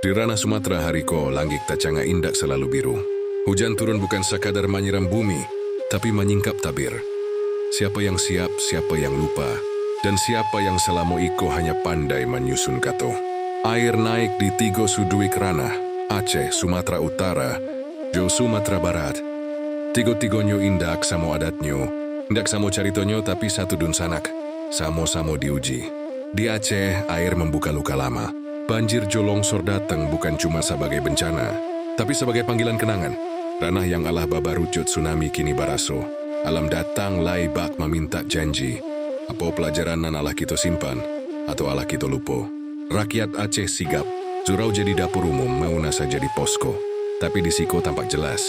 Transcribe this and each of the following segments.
Di ranah Sumatera hariko, langit tacanga indak selalu biru. Hujan turun bukan sekadar menyiram bumi, tapi menyingkap tabir. Siapa yang siap, siapa yang lupa, dan siapa yang selama iko hanya pandai menyusun kato. Air naik di Tigo Suduik Ranah, Aceh, Sumatera Utara, Jo Sumatera Barat. Tigo-tigonyo indak samo adatnyo, indak samo caritonyo tapi satu dun sanak, samo-samo diuji. Di Aceh, air membuka luka lama. Banjir jo longsor datang bukan cuma sebagai bencana, tapi sebagai panggilan kenangan. Ranah yang Allah babarujut tsunami kini baraso. Alam datang lai bak meminta janji. Apa pelajaran nan Allah kita simpan, atau Allah kita lupa. Rakyat Aceh sigap, surau jadi dapur umum, mauna saja di posko. Tapi di siko tampak jelas,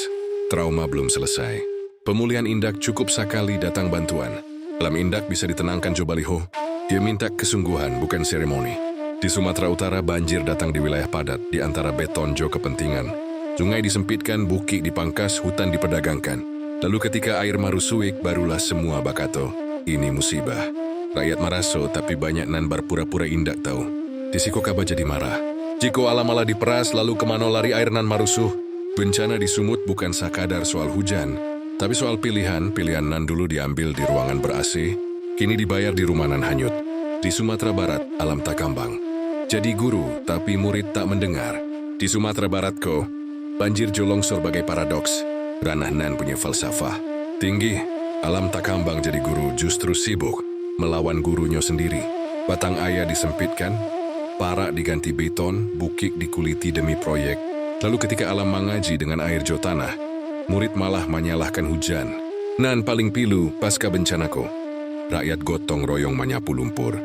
trauma belum selesai. Pemulihan indak cukup sekali datang bantuan. Alam indak bisa ditenangkan jo baliho. Dia minta kesungguhan, bukan seremoni. Di Sumatera Utara banjir datang di wilayah padat, di antara beton jo kepentingan. Sungai disempitkan, bukit dipangkas, hutan diperdagangkan. Lalu ketika air marusuik, barulah semua bakato. Ini musibah. Rakyat maraso, tapi banyak nan berpura-pura indak tahu. Di siko kaba jadi marah. Jiko alam-ala diperas, lalu kemana lari air nan marusuh. Bencana di Sumut bukan sekadar soal hujan, tapi soal pilihan nan dulu diambil di ruangan ber-AC, kini dibayar di rumah nan hanyut. Di Sumatera Barat, alam tak kambang. Jadi guru, tapi murid tak mendengar. Di Sumatera Barat ko, banjir jo longsor bagai paradoks. Ranah nan punya falsafah. Tinggi, alam tak kambang jadi guru justru sibuk melawan gurunya sendiri. Batang ayah disempitkan, parak diganti beton, bukit dikuliti demi proyek. Lalu ketika alam mengaji dengan air jo tanah, murid malah menyalahkan hujan. Nan paling pilu pasca bencana ko. Rakyat gotong royong menyapu lumpur.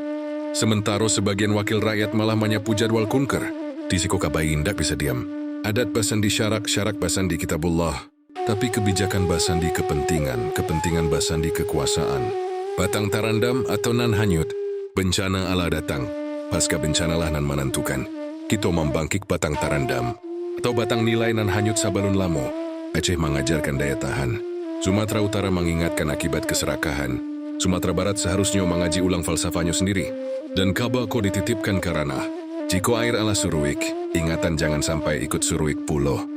Sementara sebagian wakil rakyat malah menyapu jadwal kunker. Di siko kabai indak bisa diam. Adat basandi syarak basandi kitabullah. Tapi kebijakan basandi kepentingan basandi kekuasaan. Batang tarandam atau nan hanyut. Bencana Allah datang. Pasca bencana lah nan menentukan. Kita membangkit batang tarandam. Atau batang nilai nan hanyut sabalun lamo. Aceh mengajarkan daya tahan. Sumatera Utara mengingatkan akibat keserakahan. Sumatera Barat seharusnya mengaji ulang falsafahnya sendiri. Dan kaba ko dititipkan ke ranah. Jika air ala suruik, ingatan jangan sampai ikut suruik pulo.